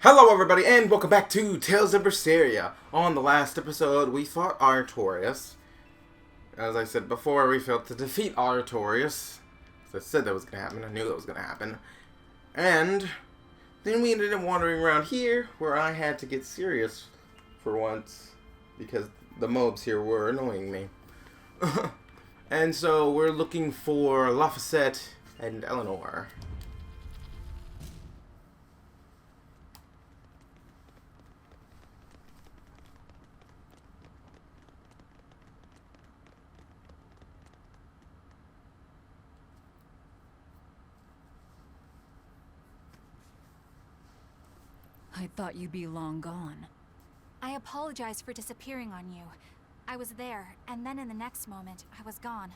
Hello everybody and welcome back to Tales of Berseria. On the last episode we fought Artorias. As I said before, we failed to defeat Artorias. As I said that was going to happen, I knew that was going to happen. And then we ended up wandering around here where I had to get serious for once because the mobs here were annoying me. And so we're looking for Laphicet and Eleanor. I thought you'd be long gone. I apologize for disappearing on you. I was there, and then in the next moment, I was gone.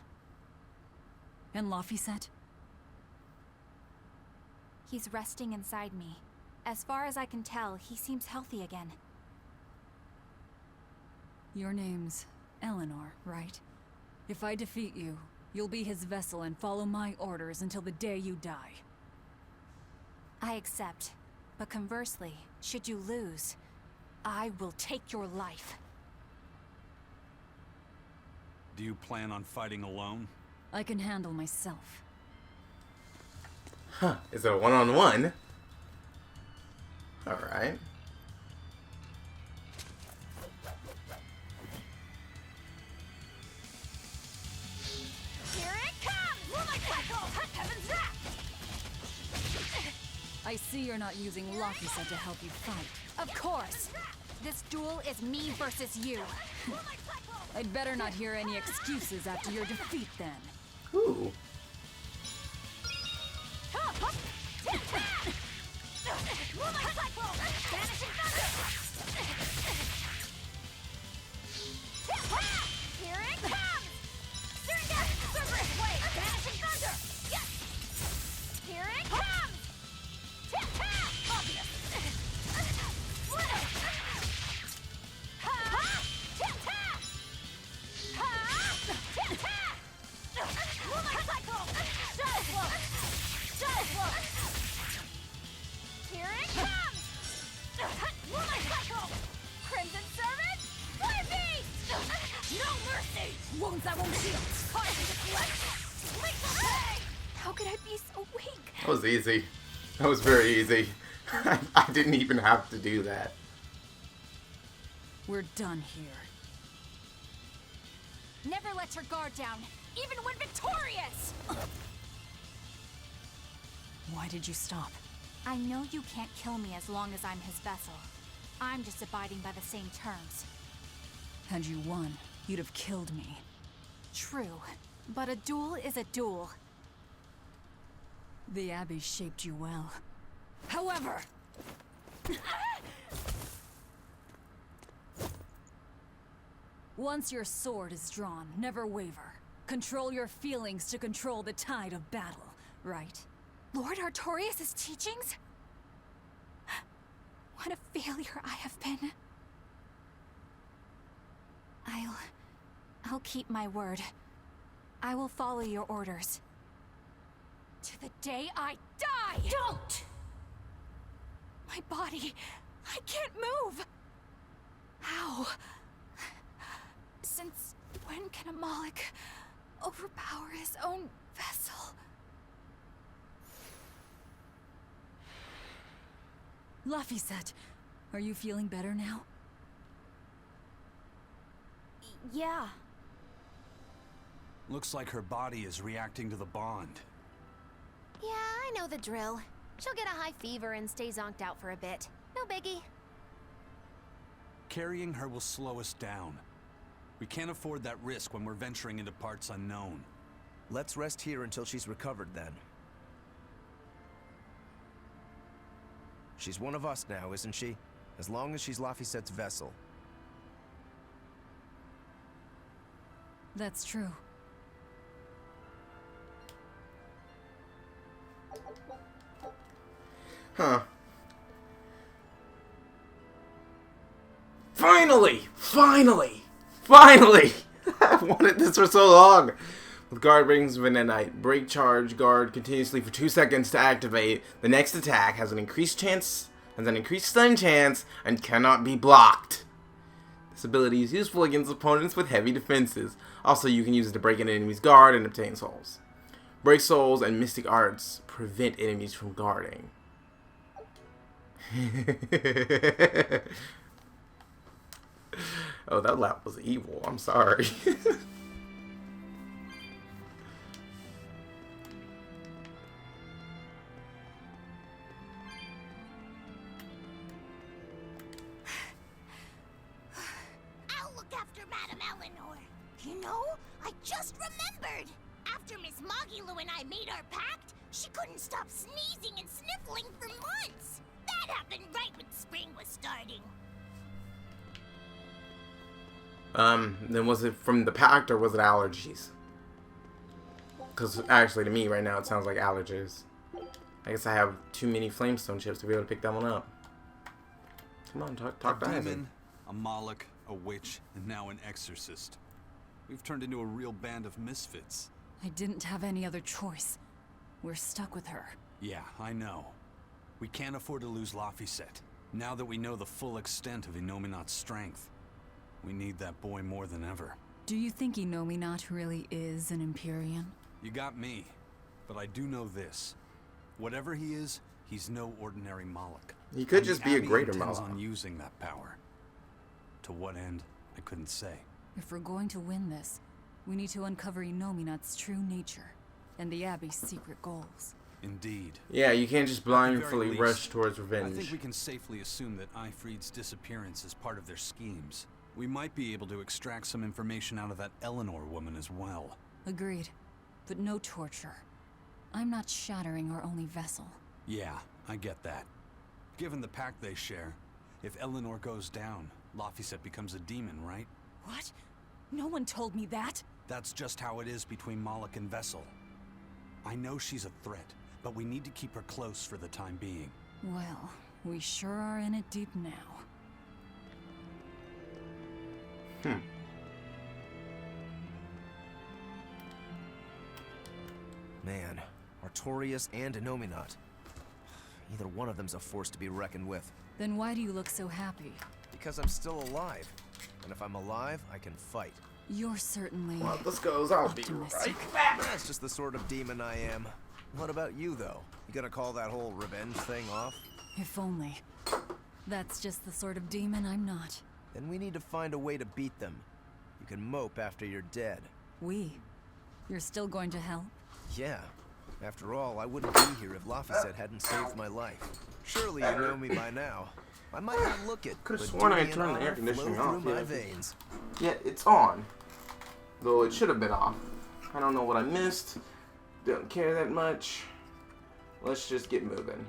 And Laphicet? He's resting inside me. As far as I can tell, he seems healthy again. Your name's Eleanor, right? If I defeat you, you'll be his vessel and follow my orders until the day you die. I accept. But conversely, should you lose, I will take your life. Do you plan on fighting alone? I can handle myself. Huh, is it a one-on-one? Alright. Here it comes! Heaven's that! I see you're not using Laphicet to help you fight. Of course! This duel is me versus you. I'd better not hear any excuses after your defeat then. Ooh. Here it comes! Cerberus Wave! Vanishing Thunder! Yes! Here it comes! Obvious! Here it comes! Crimson Servant! Flame Beast! No mercy! Wounds that won't heal! How could I be so weak? That was easy. That was very easy. I didn't even have to do that. We're done here. Never let your guard down, even when victorious! Why did you stop? I know you can't kill me as long as I'm his vessel. I'm just abiding by the same terms. Had you won, you'd have killed me. True, but a duel is a duel. The Abbey shaped you well. However... Once your sword is drawn, never waver. Control your feelings to control the tide of battle, right? Lord Artorias' teachings? What a failure I have been. I'll keep my word. I will follow your orders. To the day I die! Don't! My body, I can't move! How? Since when can a Moloch overpower his own vessel? Laphicet, are you feeling better now? Yeah. Looks like her body is reacting to the bond. Yeah, I know the drill. She'll get a high fever and stay zonked out for a bit. No biggie. Carrying her will slow us down. We can't afford that risk when we're venturing into parts unknown. Let's rest here until she's recovered then. She's one of us now, isn't she? As long as she's Laphicet's vessel. That's true. Huh. Finally! Finally! Finally! I wanted this for so long. With guard brings Venenite. Break charge guard continuously for 2 seconds to activate. The next attack has an increased chance has an increased stun chance and cannot be blocked. This ability is useful against opponents with heavy defenses. Also, you can use it to break an enemy's guard and obtain souls. Break souls and mystic arts prevent enemies from guarding. Oh, that laugh was evil. I'm sorry. I'll look after Madame Eleanor. You know, I just remembered. After Miss Mogulu and I made our pact, she couldn't stop sneezing and sniffling for months. That happened right when spring was starting. Then was it from the pact or was it allergies? Because actually to me right now it sounds like allergies. I guess I have too many flamestone chips to be able to pick that one up. Come on, talk to A Isaac. demon, a Moloch, a witch, and now an exorcist. We've turned into a real band of misfits. I didn't have any other choice. We're stuck with her. Yeah, I know. We can't afford to lose Laphicet. Now that we know the full extent of Inominat's strength, we need that boy more than ever. Do you think Inominat really is an Empyrean? You got me, but I do know this. Whatever he is, he's no ordinary Moloch. He could And just the be a Abbey greater intends Moloch. on using that power. To what end, I couldn't say. If we're going to win this, we need to uncover Inominat's true nature and the Abbey's secret goals. Indeed. Yeah, you can't just At the very blindly least, rush towards I revenge. think we can safely assume that Ifrid's disappearance is part of their schemes. We might be able to extract some information out of that Eleanor woman as well. Agreed, but no torture. I'm not shattering our only vessel. Yeah, I get that. Given the pact they share, if Eleanor goes down, Laphicet becomes a demon, right? What? No one told me that. That's just how it is between Moloch and Vessel. I know she's a threat, but we need to keep her close for the time being. Well, we sure are in it deep now. Man, Artorias and Inominat. Either one of them's a force to be reckoned with. Then why do you look so happy? Because I'm still alive. And if I'm alive, I can fight. You're certainly Well, this goes, I'll be optimistic. right back. That's just the sort of demon I am. What about you, though? You gonna call that whole revenge thing off? If only. That's just the sort of demon I'm not. Then we need to find a way to beat them. You can mope after you're dead. You're still going to help? Yeah. After all, I wouldn't be here if Laphicet hadn't saved my life. Surely you know me by now. I might not look it, Could've but sworn I duty and turned the air honor conditioning flow off, through my yeah. veins. Yeah, it's on. Though it should have been off. I don't know what I missed. Don't care that much. Let's just get moving.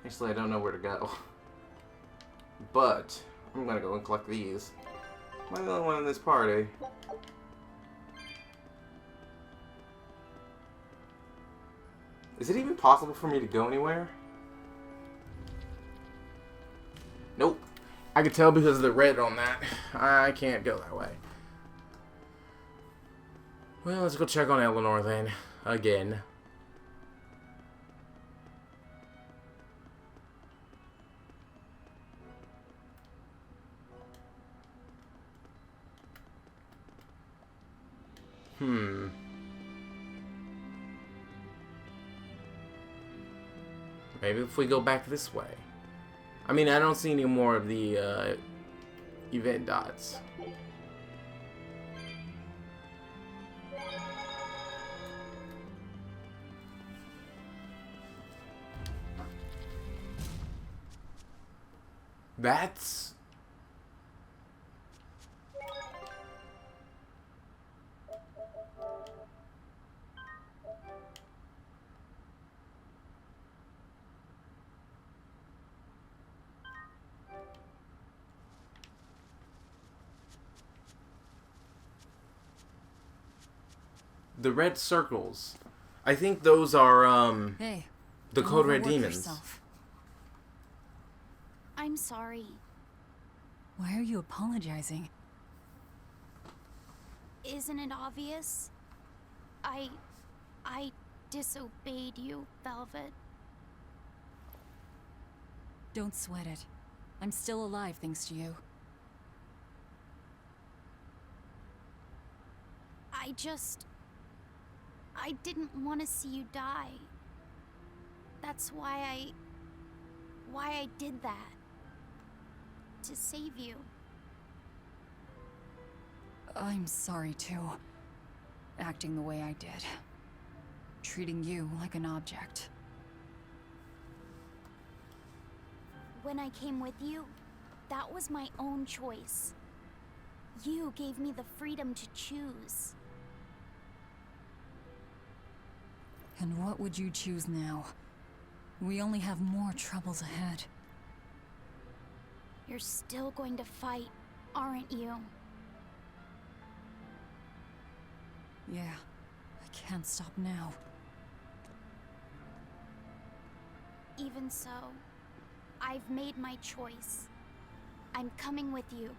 Actually, I don't know where to go. But, I'm gonna go and collect these. Am I the only one in this party? Is it even possible for me to go anywhere? Nope. I could tell because of the red on that. I can't go that way. Well, let's go check on Eleanor then. Again. Maybe if we go back this way. I mean, I don't see any more of the event dots. That's... the red circles. I think those are, Hey, the don't Code Red overwork Demons. yourself. I'm sorry. Why are you apologizing? Isn't it obvious? I disobeyed you, Velvet. Don't sweat it. I'm still alive thanks to you. I didn't want to see you die. That's why I did that. To save you. I'm sorry too. Acting the way I did. Treating you like an object. When I came with you, that was my own choice. You gave me the freedom to choose. And what would you choose now? We only have more troubles ahead. You're still going to fight, aren't you? Yeah, I can't stop now. Even so, I've made my choice. I'm coming with you.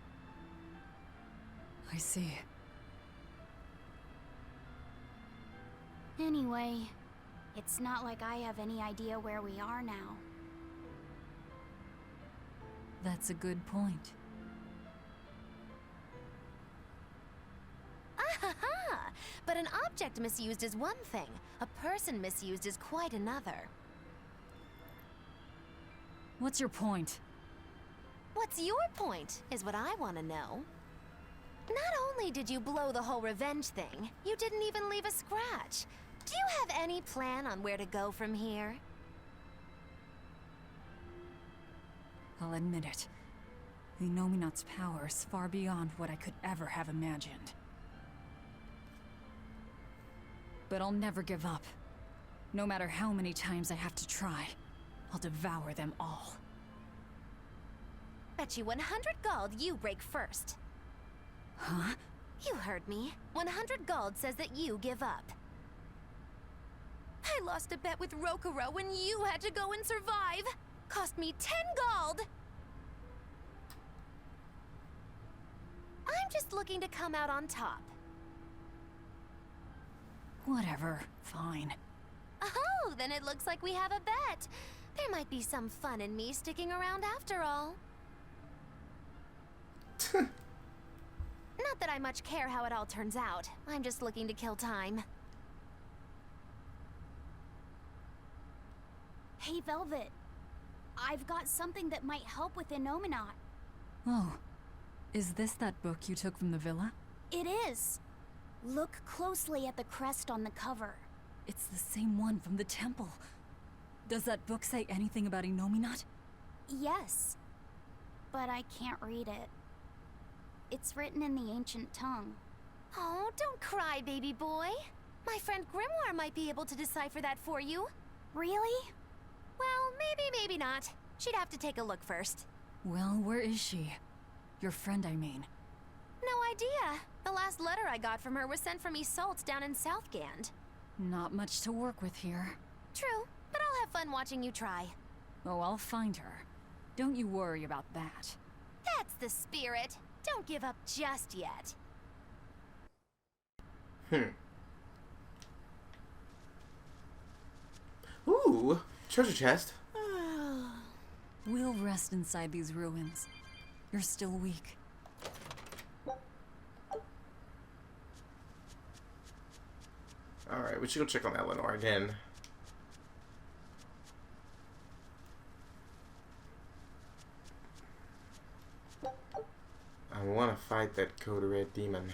I see. Anyway, it's not like I have any idea where we are now. That's a good point. Ah-ha-ha! But an object misused is one thing. A person misused is quite another. What's your point? What's your point, is what I want to know. Not only did you blow the whole revenge thing, you didn't even leave a scratch. Do you have any plan on where to go from here? I'll admit it. The Nominat's power is far beyond what I could ever have imagined. But I'll never give up. No matter how many times I have to try, I'll devour them all. Bet you 100 gold you break first. Huh? You heard me. 100 gold says that you give up. I lost a bet with Rokuro when you had to go and survive. Cost me 10 gold. I'm just looking to come out on top. Whatever. Fine. Oh, then it looks like we have a bet. There might be some fun in me sticking around after all. Not that I much care how it all turns out. I'm just looking to kill time. Hey, Velvet. I've got something that might help with Innominat. Oh. Is this that book you took from the villa? It is. Look closely at the crest on the cover. It's the same one from the temple. Does that book say anything about Innominat? Yes. But I can't read it. It's written in the ancient tongue. Oh, don't cry, baby boy. My friend Grimoire might be able to decipher that for you. Really? Well, maybe not. She'd have to take a look first. Well, where is she? Your friend, I mean. No idea. The last letter I got from her was sent from Isolde down in Southgand. Not much to work with here. True, but I'll have fun watching you try. Oh, I'll find her. Don't you worry about that. That's the spirit. Don't give up just yet. Ooh, treasure chest. We'll rest inside these ruins. You're still weak. Alright, we should go check on Eleanor again. I want to fight that Code Red demon.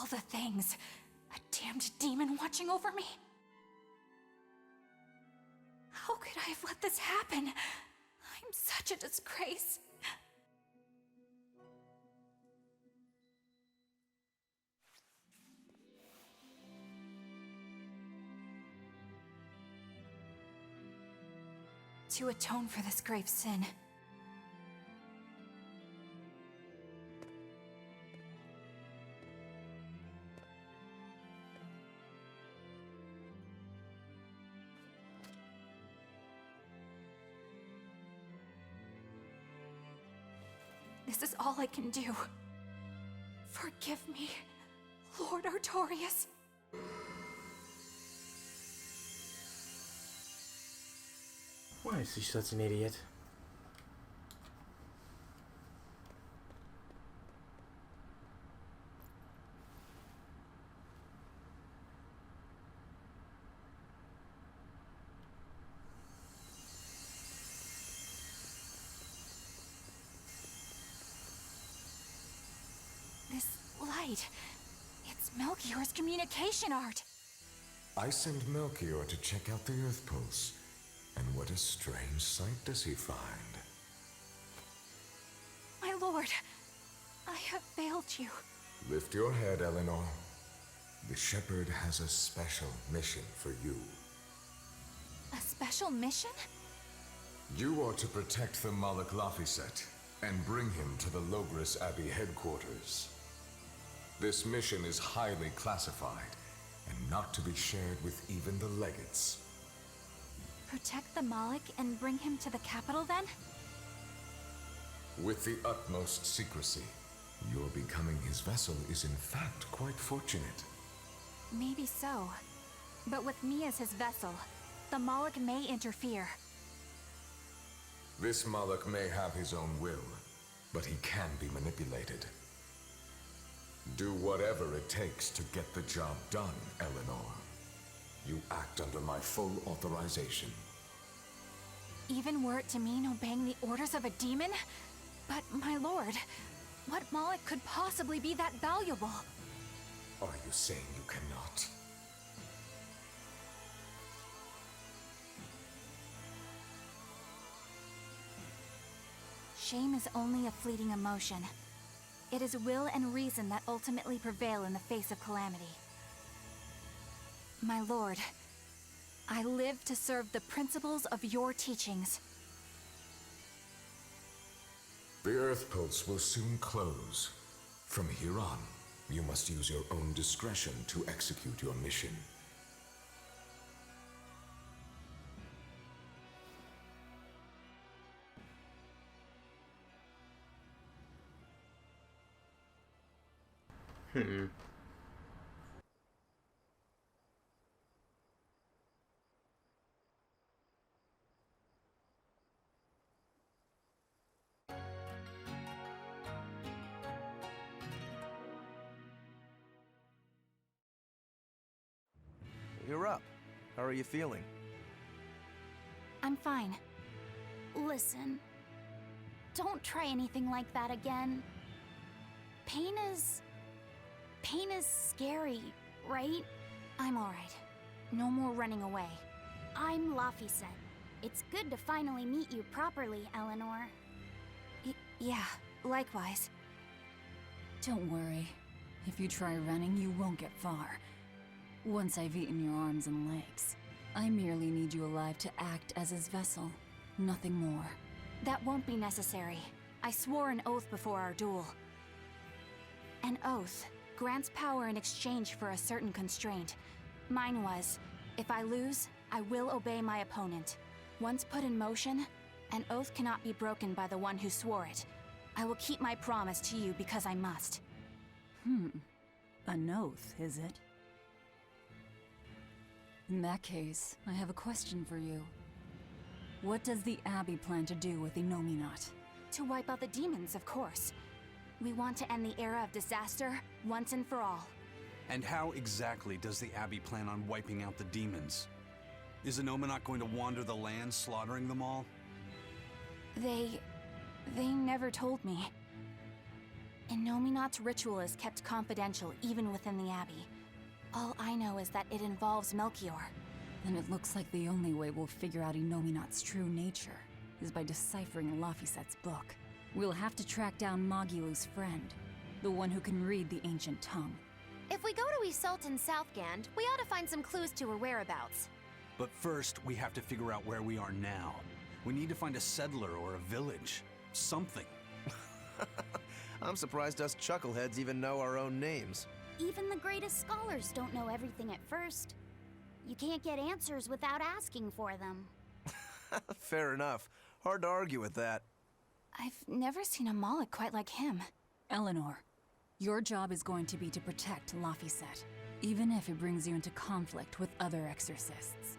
all the things. A damned demon watching over me. How could I have let this happen? I'm such a disgrace. To atone for this grave sin, this is all I can do. Forgive me, Lord Artorias. Why is she such an idiot? This light, it's Melchior's communication art. I sent Melchior to check out the Earth Pulse. And what a strange sight does he find? My lord, I have failed you. Lift your head, Eleanor. The Shepherd has a special mission for you. A special mission? You are to protect the Malak Laphicet and bring him to the Logris Abbey headquarters. This mission is highly classified and not to be shared with even the legates. Protect the Malik and bring him to the capital, then? With the utmost secrecy. Your becoming his vessel is in fact quite fortunate. Maybe so. But with me as his vessel, the Malik may interfere. This Malak may have his own will, but he can be manipulated. Do whatever it takes to get the job done, Eleanor. You act under my full authorization. Even were it to mean obeying the orders of a demon? But, my lord, what Malik could possibly be that valuable? Are you saying you cannot? Shame is only a fleeting emotion. It is will and reason that ultimately prevail in the face of calamity. My lord, I live to serve the principles of your teachings. The Earth Pulse will soon close. From here on, you must use your own discretion to execute your mission. You're up. How are you feeling? I'm fine. Listen, don't try anything like that again. Pain is scary, right? I'm alright. No more running away. I'm Laphicet. It's good to finally meet you properly, Eleanor. Yeah, likewise. Don't worry. If you try running, you won't get far. Once I've eaten your arms and legs, I merely need you alive to act as his vessel. Nothing more. That won't be necessary. I swore an oath before our duel. An oath grants power in exchange for a certain constraint. Mine was, if I lose, I will obey my opponent. Once put in motion, an oath cannot be broken by the one who swore it. I will keep my promise to you because I must. An oath, is it? In that case, I have a question for you. What does the Abbey plan to do with Innominat? To wipe out the demons, of course. We want to end the era of disaster once and for all. And how exactly does the Abbey plan on wiping out the demons? Is Innominat going to wander the land, slaughtering them all? They never told me. Innominat's ritual is kept confidential even within the Abbey. All I know is that it involves Melchior. Then it looks like the only way we'll figure out Innominat's true nature is by deciphering Laphicet's book. We'll have to track down Magilu's friend, the one who can read the ancient tongue. If we go to Isolde and Southgand, we ought to find some clues to her whereabouts. But first, we have to figure out where we are now. We need to find a settler or a village. Something. I'm surprised us chuckleheads even know our own names. Even the greatest scholars don't know everything at first. You can't get answers without asking for them. Fair enough. Hard to argue with that. I've never seen a Moloch quite like him. Eleanor, your job is going to be to protect Laphicet, even if it brings you into conflict with other exorcists.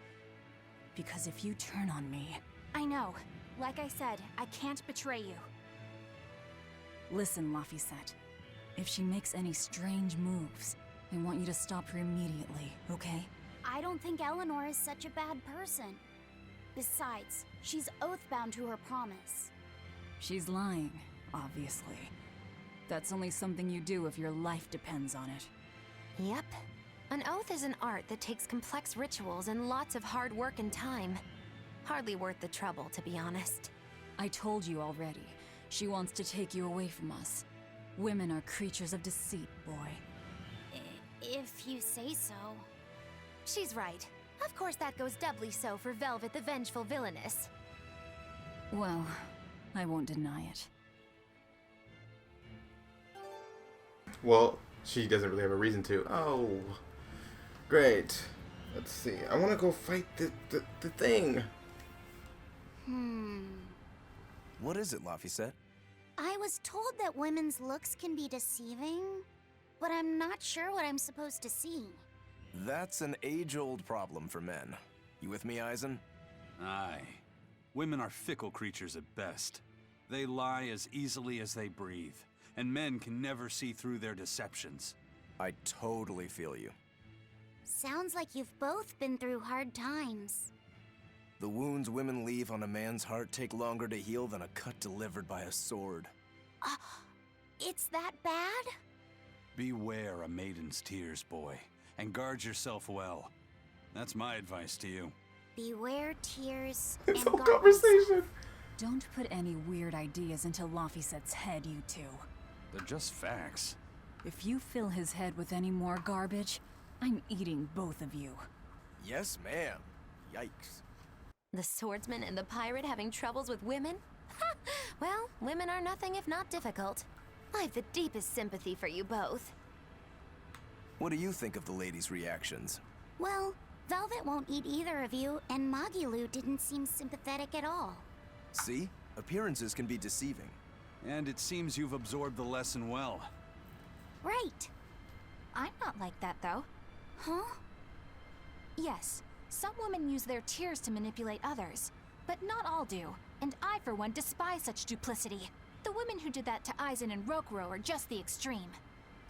Because if you turn on me... I know. Like I said, I can't betray you. Listen, Laphicet. If she makes any strange moves, I want you to stop her immediately, okay? I don't think Eleanor is such a bad person. Besides, she's oath-bound to her promise. She's lying, obviously. That's only something you do if your life depends on it. Yep. An oath is an art that takes complex rituals and lots of hard work and time. Hardly worth the trouble, to be honest. I told you already. She wants to take you away from us. Women are creatures of deceit, boy. If you say so. She's right. Of course that goes doubly so for Velvet the Vengeful Villainess. Well, I won't deny it. Well, she doesn't really have a reason to. Oh, great. Let's see. I want to go fight the thing. What is it, Laphicet? I was told that women's looks can be deceiving, but I'm not sure what I'm supposed to see. That's an age-old problem for men. You with me, Eisen? Aye. Women are fickle creatures at best. They lie as easily as they breathe, and men can never see through their deceptions. I totally feel you. Sounds like you've both been through hard times. The wounds women leave on a man's heart take longer to heal than a cut delivered by a sword. It's that bad? Beware a maiden's tears, boy, and guard yourself well. That's my advice to you. Beware tears This and whole guard conversation. Don't put any weird ideas into Laphicet's head, you two. They're just facts. If you fill his head with any more garbage, I'm eating both of you. Yes, ma'am. Yikes. The swordsman and the pirate having troubles with women? Ha! Well, women are nothing if not difficult. I've the deepest sympathy for you both. What do you think of the ladies' reactions? Well, Velvet won't eat either of you, and Magilu didn't seem sympathetic at all. See? Appearances can be deceiving. And it seems you've absorbed the lesson well. Right. I'm not like that, though. Huh? Yes, some women use their tears to manipulate others, but not all do, and I, for one, despise such duplicity. The women who did that to Eisen and Rokuro are just the extreme.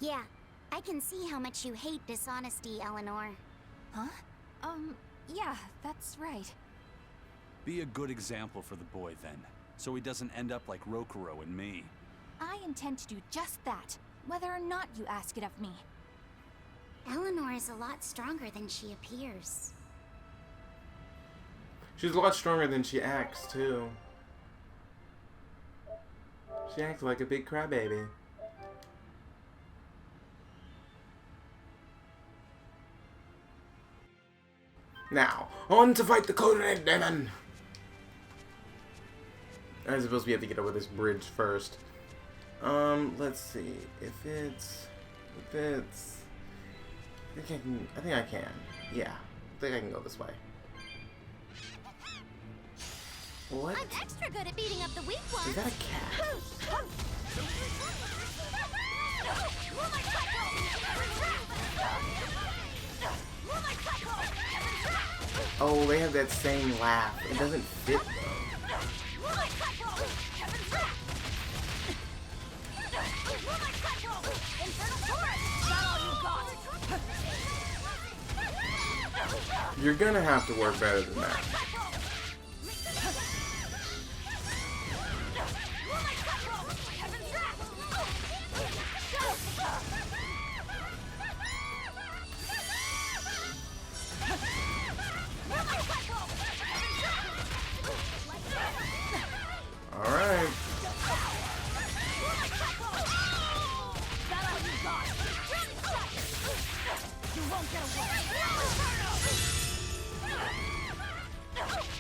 Yeah, I can see how much you hate dishonesty, Eleanor. Huh? Yeah, that's right. Be a good example for the boy, then, so he doesn't end up like Rokuro and me. I intend to do just that, whether or not you ask it of me. Eleanor is a lot stronger than she appears. She's a lot stronger than she acts, too. She acts like a big crybaby. Now, on to fight the Code Red Demon! I suppose we have to get over this bridge first. Let's see. If it's... I think I can. Yeah. I think I can go this way. What? I'm extra good at beating up the weak ones. Is that a cat? Oh, they have that same laugh. It doesn't fit though. You're gonna have to work better than that.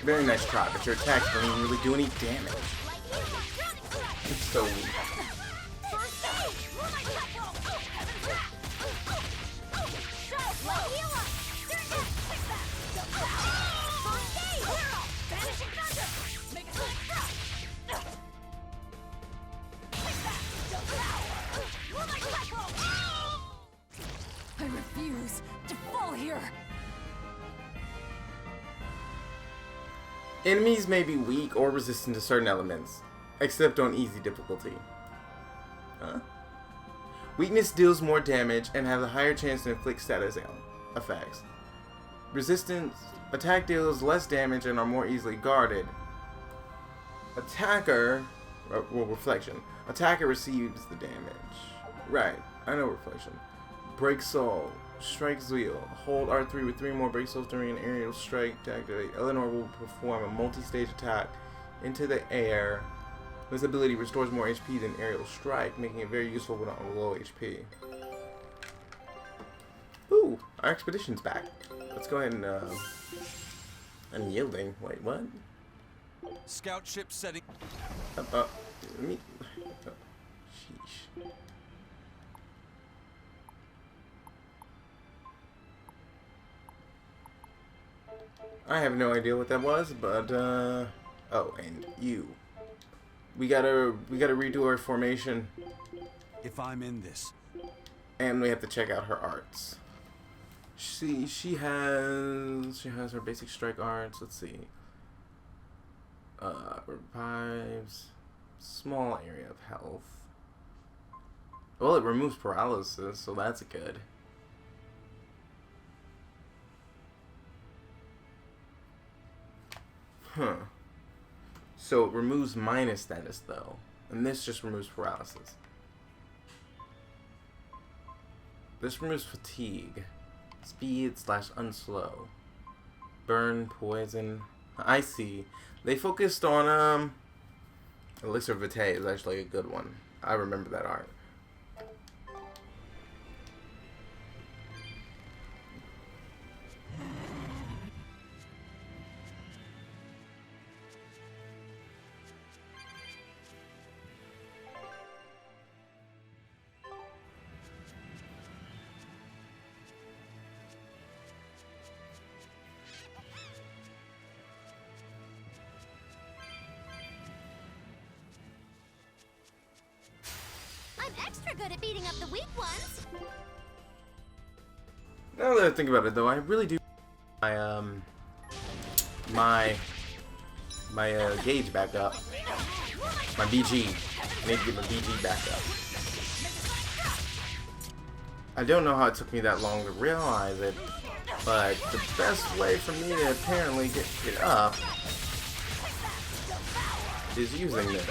Very nice try, but your attacks don't even really do any damage. It's so weak. I refuse to fall here. Enemies may be weak or resistant to certain elements, except on easy difficulty. Huh? Weakness deals more damage and has a higher chance to inflict status effects. Resistance attack deals less damage and are more easily guarded. Attacker, well, reflection. Attacker receives the damage. Right, I know reflection. Break soul. Strikes wheel. Hold R3 with 3 more break souls during an aerial strike to activate. Eleanor will perform a multi-stage attack into the air. This ability restores more HP than aerial strike, making it very useful when on low HP. Ooh, our expedition's back. Let's go ahead and unyielding. Wait, what? Scout ship setting. Let me. Oh, sheesh. I have no idea what that was, but oh, and you. We gotta redo our formation. If I'm in this, And we have to check out her arts. She has her basic strike arts. Let's see. Revives small area of health. Well, it removes paralysis, so that's good. Huh. So it removes minus status though, and this just removes paralysis. This removes fatigue, speed / unslow, burn, poison. I see. They focused on Elixir Vitae is actually a good one. I remember that art. I'm extra good at beating up the weak ones. Now that I think about it, though, I really do my gauge back up. My BG. I need to get my BG back up. I don't know how it took me that long to realize it, but the best way for me to apparently get it up is using this.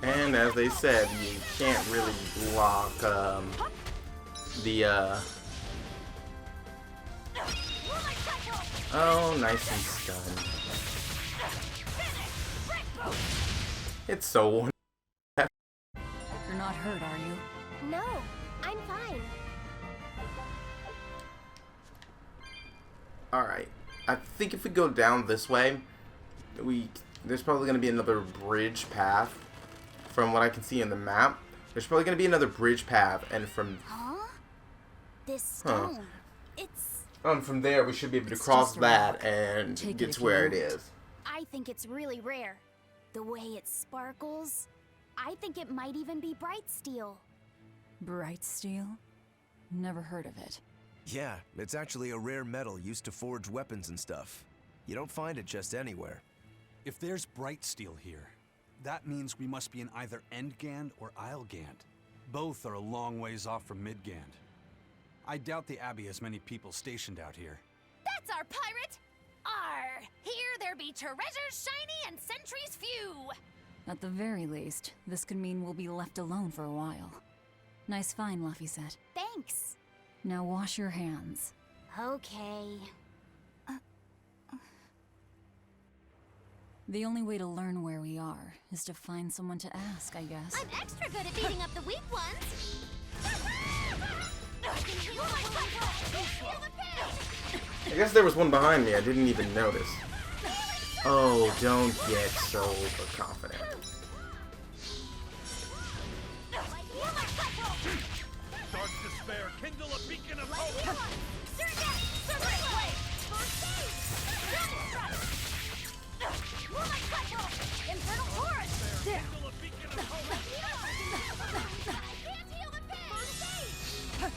And as they said, you can't really block oh, nice and stunned. It's so wonderful. You're not hurt, are you? No, I'm fine. Alright. I think if we go down this way, there's probably going to be another bridge path. From what I can see in the map, there's probably going to be another bridge path, and from... Huh? This stone. It's... from there, we should be able to cross that and get to where it is. I think it's really rare. The way it sparkles. I think it might even be bright steel. Bright steel? Never heard of it. Yeah, it's actually a rare metal used to forge weapons and stuff. You don't find it just anywhere. if there's bright steel here, that means we must be in either Endgand or Islegand. Both are a long ways off from Midgand. I doubt the Abbey has many people stationed out here. That's our pirate! Arr! Here there be treasures shiny and sentries few! At the very least, this could mean we'll be left alone for a while. Nice find, Laphicet. Thanks. Now wash your hands. Okay. The only way to learn where we are is to find someone to ask, I guess. I'm extra good at beating up the weak ones! I guess there was one behind me. I didn't even notice. Oh, don't get so overconfident. Dark despair, kindle a beacon of hope! Infernal Taurus! There! Kindle a beacon of hope! Can't heal the pain!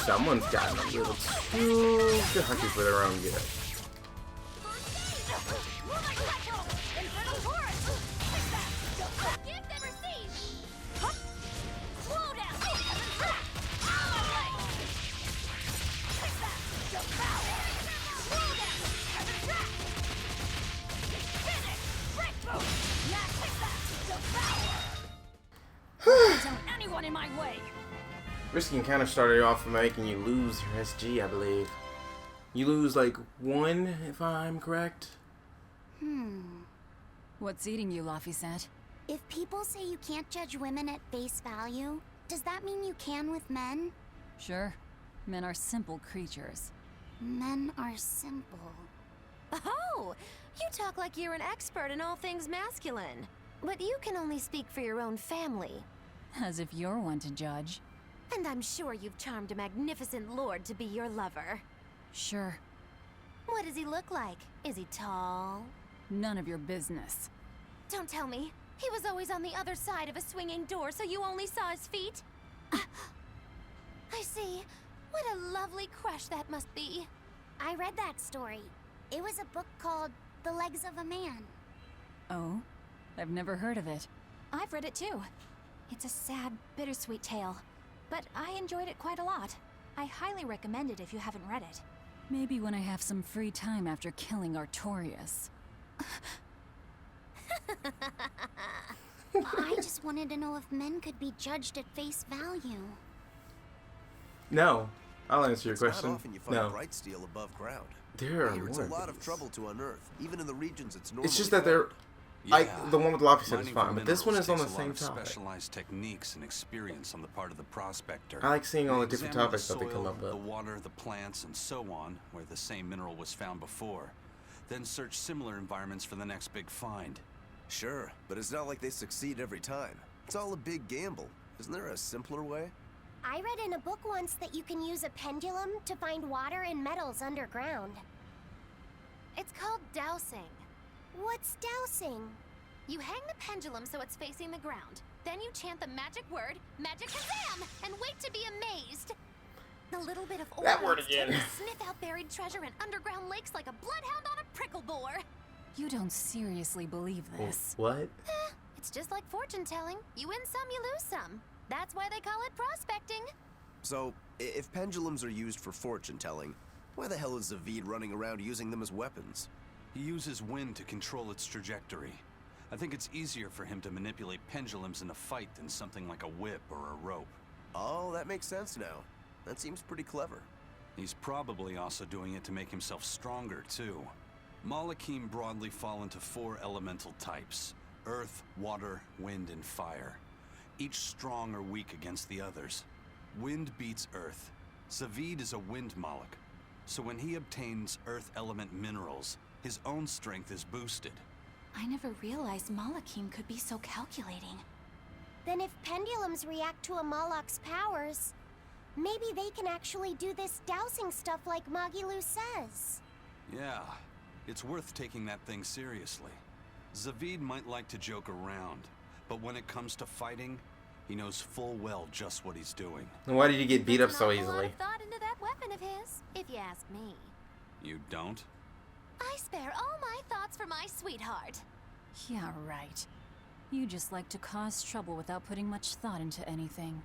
Someone's gotten a little too cocky for their own good. Infernal Taurus! Give and receive! Slow down! Don't anyone in my way! Risky encounter started off by making you lose your SG, I believe. You lose like 1, if I'm correct. What's eating you, Laphicet? If people say you can't judge women at face value, does that mean you can with men? Sure. Men are simple creatures. Men are simple. Oh! You talk like you're an expert in all things masculine. But you can only speak for your own family. As if you're one to judge. And I'm sure you've charmed a magnificent lord to be your lover. Sure. What does he look like? Is he tall? None of your business. Don't tell me. He was always on the other side of a swinging door, so you only saw his feet? I see. What a lovely crush that must be. I read that story. It was a book called The Legs of a Man. Oh? I've never heard of it. I've read it too. It's a sad, bittersweet tale, but I enjoyed it quite a lot. I highly recommend it if you haven't read it. Maybe when I have some free time after killing Artorias. I just wanted to know if men could be judged at face value. No. I'll answer your It's not question. often you find No. bright steel above ground. There are Here, it's more a lot of these. trouble to unearth, even in the regions it's normally It's just that they're... the one with Laphicet is Mining fine, for but this one is on the minerals same takes a lot of topic. specialized techniques and experience on the part of the prospector. I like seeing all the different Examine topics that they soil, come up the with. water, the plants, and so on, where the same mineral was found before. Then search similar environments for the next big find. Sure, but it's not like they succeed every time. It's all a big gamble. Isn't there a simpler way? I read in a book once that you can use a pendulum to find water and metals underground. It's called dowsing. What's dowsing? You hang the pendulum so it's facing the ground. Then you chant the magic word, Magic Kazam, and wait to be amazed. The little bit of oil That word it's taken again. to sniff out buried treasure in underground lakes like a bloodhound on a prickle bore. You don't seriously believe this. What? It's just like fortune telling. You win some, you lose some. That's why they call it prospecting. So, if pendulums are used for fortune telling, why the hell is Zavid running around using them as weapons? He uses wind to control its trajectory. I think it's easier for him to manipulate pendulums in a fight than something like a whip or a rope. Oh, that makes sense now. That seems pretty clever. He's probably also doing it to make himself stronger, too. Malakim broadly fall into 4 elemental types: earth, water, wind, and fire. Each strong or weak against the others. Wind beats earth. Zavid is a wind Moloch, so when he obtains earth element minerals, his own strength is boosted. I never realized Malakim could be so calculating. Then if pendulums react to a Moloch's powers, maybe they can actually do this dowsing stuff like Magilu says. Yeah, it's worth taking that thing seriously. Zavid might like to joke around, but when it comes to fighting, he knows full well just what he's doing. And why did you get beat up Puts so an awful lot easily? of thought into that weapon of his, if you ask me. You don't? I spare all my thoughts for my sweetheart. Yeah, right. You just like to cause trouble without putting much thought into anything.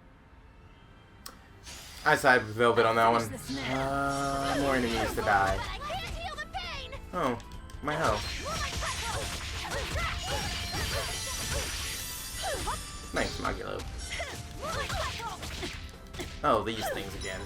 I side with Velvet on that one. More enemies to die. Oh, my health. Thanks, Magilo. Oh, these things again.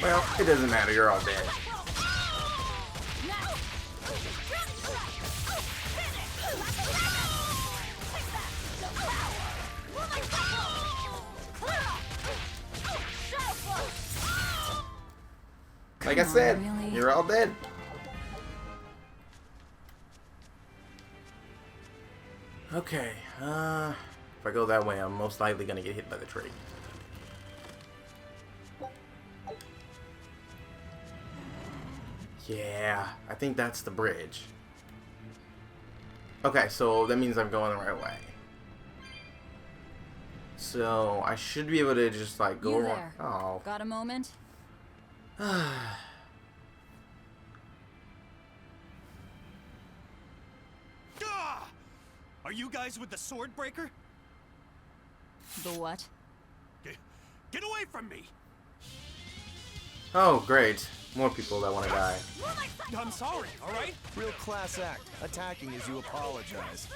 Well, it doesn't matter, you're all dead. Like I said, really? you're all dead. Okay, if I go that way, I'm most likely gonna get hit by the tree. Yeah, I think that's the bridge. Okay, so that means I'm going the right way. So I should be able to just like go You around. there. Oh. Got a moment? Ah! Are you guys with the sword breaker? The what? Get away from me! Oh, great. More people that want to die. I'm sorry, alright? Real class act, attacking as you apologize.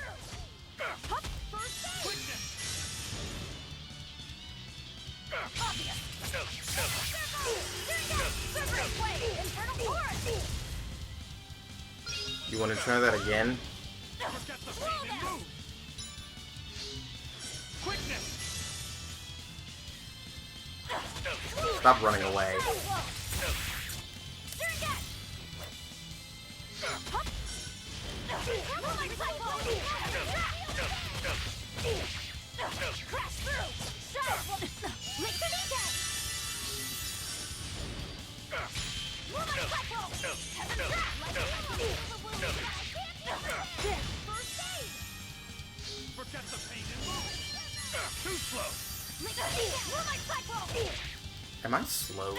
You want to try that again? Stop running away. Forget the pain and move. Too slow. Am I slow?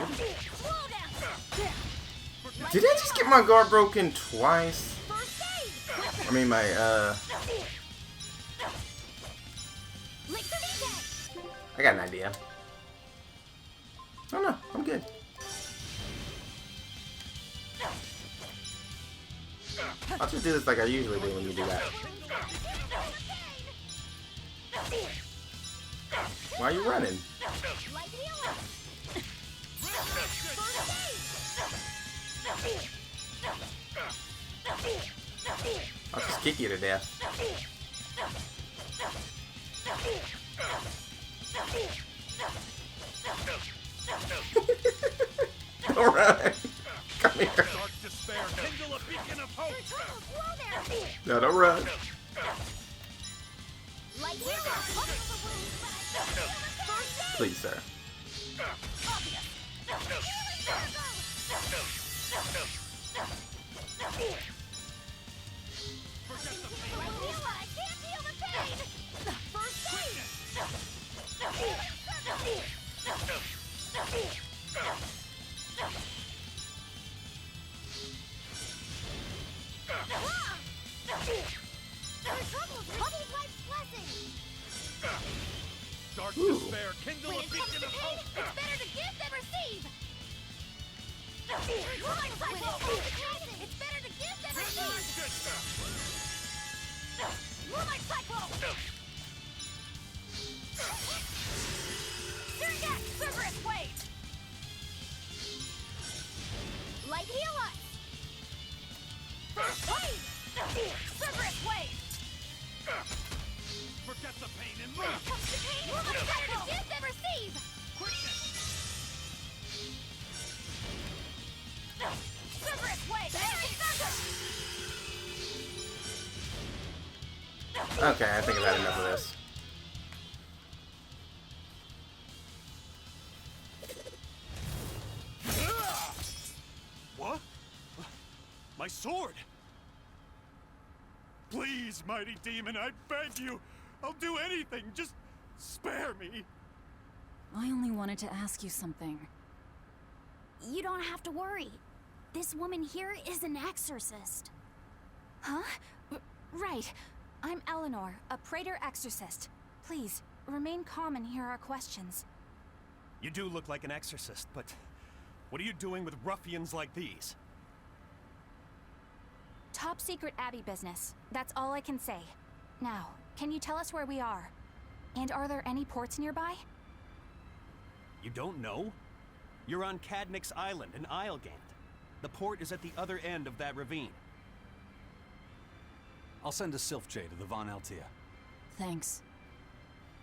Did I just get my guard broken twice? I mean my I got an idea. Oh no, I'm good. I'll just do this like I usually do when you do that. Why are you running? I'll just kick you to death. Don't run. Come here. Dark despair, kindle a beacon of hope. No, don't run. Please, sir. Dark Ooh. despair, kindle a beacon of hope. It's better to give than receive! It's better to give than receive! Good stuff. Moonlight Cyclone! Surget! Cerberus Wave! Light Heal Us! First Wave! Cerberus Wave! Forget the pain and When it move. comes to pain, it's better to give than receive! Quickness. Cerberus Wave! Energy Thunder! Okay, I think I've had enough of this. My sword! Please, mighty demon, I beg you! I'll do anything, just spare me! I only wanted to ask you something. You don't have to worry. This woman here is an exorcist. Huh? Right. I'm Eleanor, a Praetor exorcist. Please, remain calm and hear our questions. You do look like an exorcist, but what are you doing with ruffians like these? Top secret Abbey business. That's all I can say. Now, can you tell us where we are? And are there any ports nearby? You don't know? You're on Cadnix Island in Islegand. The port is at the other end of that ravine. I'll send a Sylph J to the Von Altea. Thanks.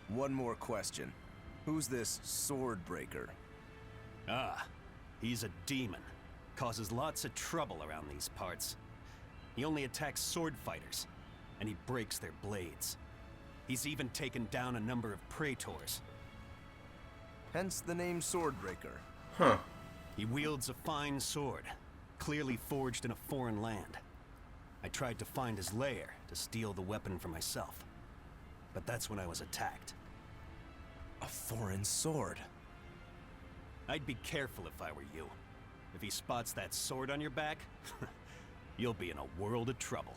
One more question. Who's this sword breaker? Ah, he's a demon. Causes lots of trouble around these parts. He only attacks sword fighters, and he breaks their blades. He's even taken down a number of praetors. Hence the name Swordbreaker. Huh. He wields a fine sword, clearly forged in a foreign land. I tried to find his lair to steal the weapon for myself, but that's when I was attacked. A foreign sword. I'd be careful if I were you. If he spots that sword on your back, you'll be in a world of trouble.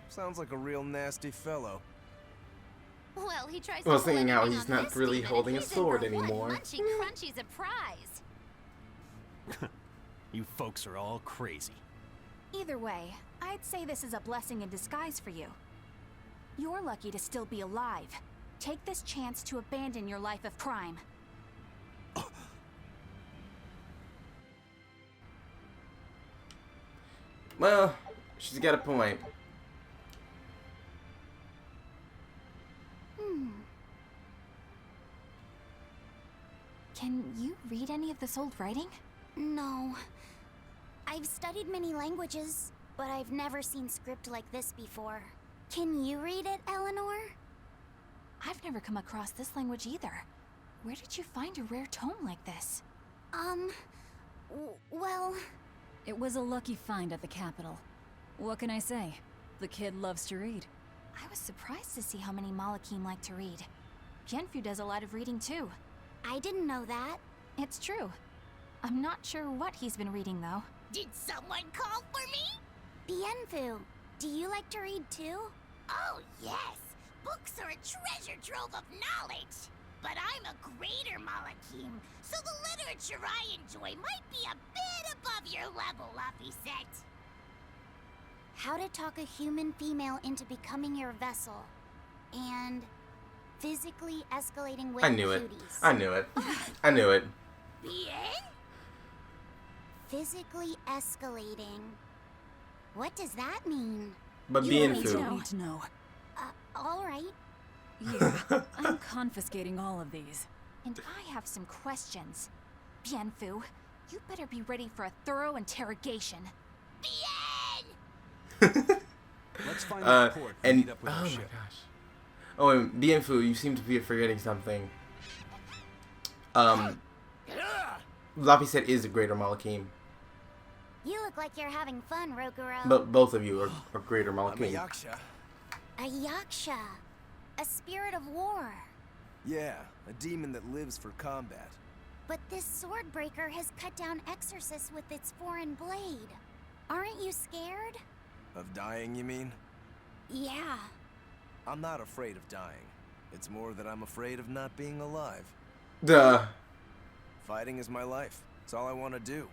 Sounds like a real nasty fellow. Well, he tries I was to pull thinking how anything he's on not this really demon, holding and a he's in sword for one anymore. Munchy crunchy surprise. You folks are all crazy. Either way, I'd say this is a blessing in disguise for you. You're lucky to still be alive. Take this chance to abandon your life of crime. Well, she's got a point. Can you read any of this old writing? No. I've studied many languages, but I've never seen script like this before. Can you read it, Eleanor? I've never come across this language either. Where did you find a rare tome like this? Well... It was a lucky find at the capital. What can I say? The kid loves to read. I was surprised to see how many Malakim like to read. Bienfu does a lot of reading too. I didn't know that. It's true. I'm not sure what he's been reading though. Did someone call for me? Bienfu, do you like to read too? Oh, yes. Books are a treasure trove of knowledge. But I'm a greater Malakim, so the literature I enjoy might be a bit above your level, Laphicet. How to talk a human female into becoming your vessel. And physically escalating with I knew it. duties. I knew it. I knew it. Bien? Physically escalating. What does that mean? But You being don't food. need to know. Alright. Yeah, I'm confiscating all of these. And I have some questions. Bienfu, you better be ready for a thorough interrogation. Bien! Let's find the port and meet up with oh our my ship. gosh. Oh, and Bienfu, you seem to be forgetting something. Laphicet is a greater Malakim, You look like you're having fun, Roguro. but both of you are greater I'm a Malakim. Yaksha. A Yaksha. A spirit of war. Yeah, a demon that lives for combat. But this sword breaker has cut down exorcists with its foreign blade. Aren't you scared? Of dying, you mean? Yeah. I'm not afraid of dying. It's more that I'm afraid of not being alive. Duh. Fighting is my life. It's all I want to do.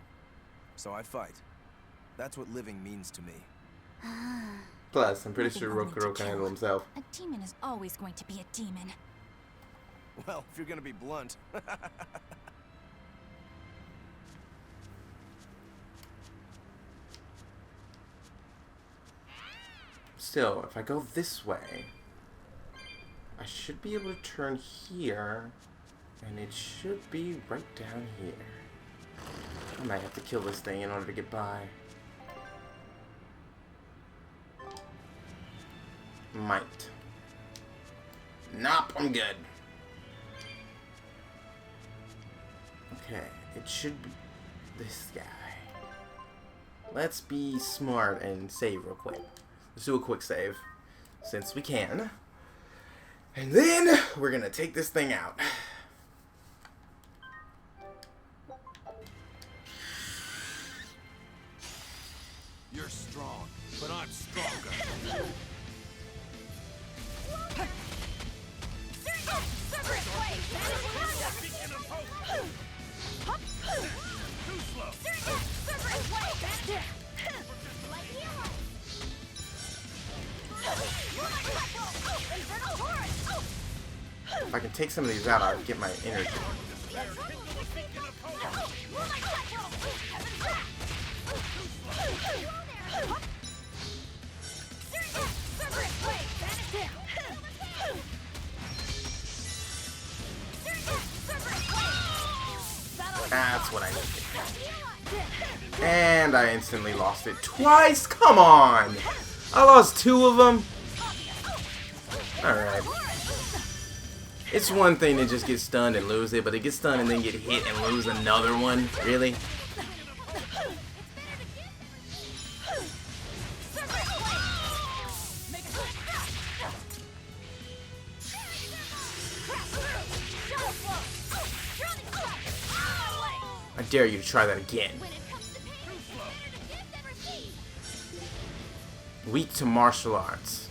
So I fight. That's what living means to me. Plus, I'm pretty Nothing sure only to Rokuro can handle kill. himself. A demon is always going to be a demon. Well, if you're gonna be blunt. Still, if I go this way, I should be able to turn here, and it should be right down here. I might have to kill this thing in order to get by. Might. Nope, I'm good. Okay, it should be this guy. let's be smart and save real quick. Let's do a quick save, since we can. And then, we're gonna take this thing out. You're strong, but I'm stronger. Too slow. If I can take some of these out, I'll get my energy. That's what I need. And I instantly lost it twice? Come on! I lost 2 of them? Alright. It's one thing to just get stunned and lose it, but to get stunned and then get hit and lose another one? Really? I dare you to try that again. Weak to martial arts.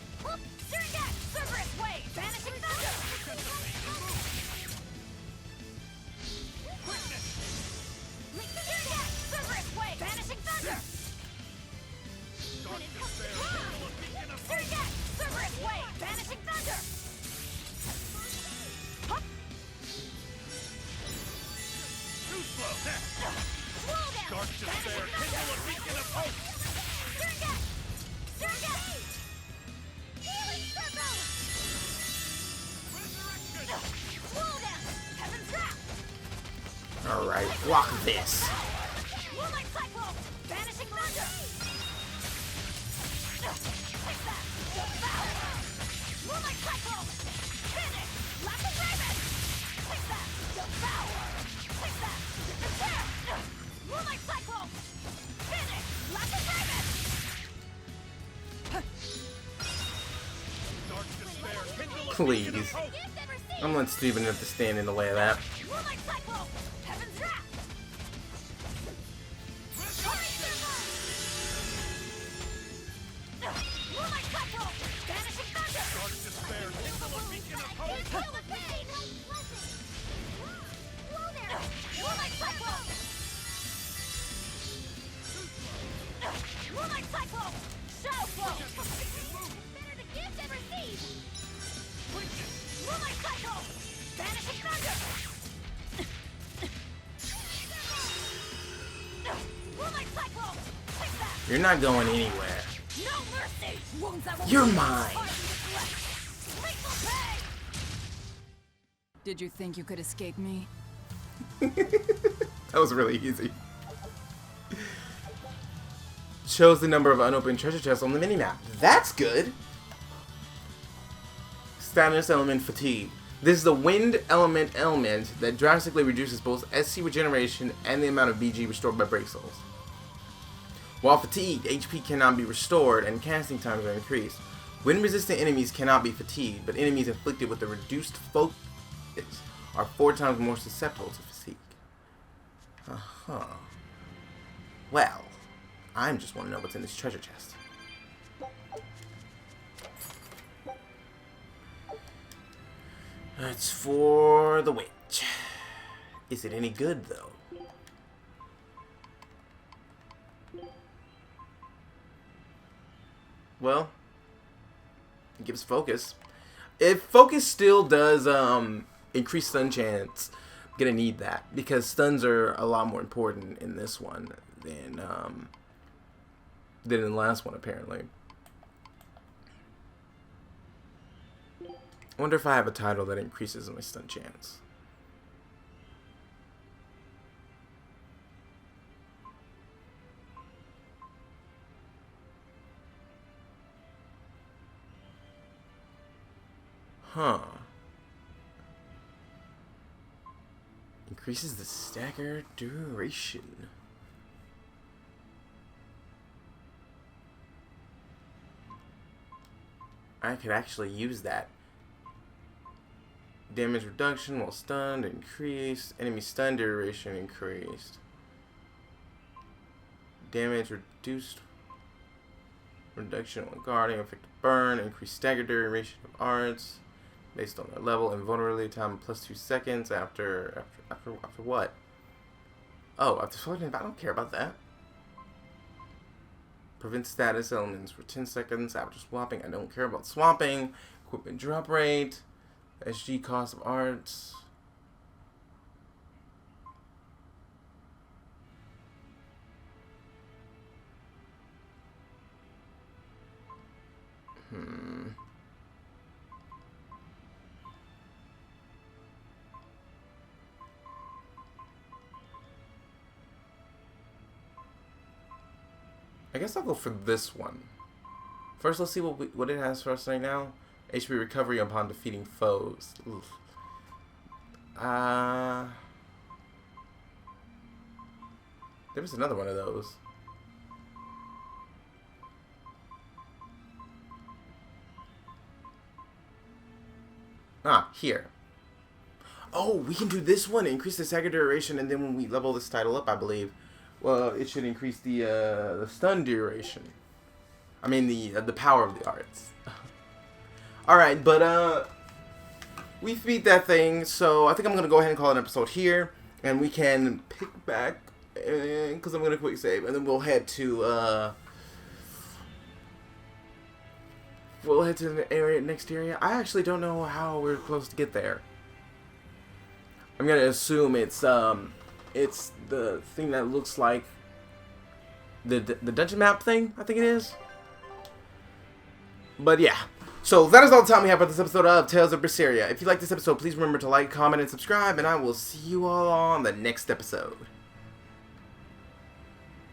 Dark despair, kindle a beacon of hope! Alright, block this. Please. I'm not stupid enough to stand in the way of that. You're not going anywhere. You're mine. Did you think you could escape me? That was really easy. Shows the number of unopened treasure chests on the minimap. That's good. Status element fatigue. This is the wind element that drastically reduces both SC regeneration and the amount of BG restored by break souls. While fatigued, HP cannot be restored and casting times are increased. Wind resistant enemies cannot be fatigued, but enemies inflicted with a reduced focus are 4 times more susceptible to fatigue. Well, I just want to know what's in this treasure chest. It's for the witch. Is it any good, though? Well, it gives focus. If focus still does increase stun chance, I'm gonna need that because stuns are a lot more important in this one than in the last one, apparently. I wonder if I have a title that increases my stun chance. Huh. Increases the stagger duration. I could actually use that. Damage reduction while stunned increased. Enemy stun duration increased. Damage reduced. Reduction while guarding. Effective burn. Increased stagger duration of arts. Based on their level. Invulnerability time plus 2 seconds after what? Oh, after floating. I don't care about that. Prevent status elements for 10 seconds after swapping. I don't care about swapping. Equipment drop rate. SG cost of arts. I guess I'll go for this one. First, let's see what it has for us right now. HP recovery upon defeating foes. Oof. There was another one of those. Ah, here. Oh, we can do this one. Increase the stagger duration, and then when we level this title up, I believe, well, it should increase the stun duration. I mean the power of the arts. All right, but we beat that thing, so I think I'm gonna go ahead and call it an episode here, and we can pick back, because I'm gonna quick save, and then we'll head to the next area. I actually don't know how we're supposed to get there. I'm gonna assume it's the thing that looks like the dungeon map thing. I think it is. But yeah. So that is all the time we have for this episode of Tales of Berseria. If you like this episode, please remember to like, comment, and subscribe, and I will see you all on the next episode.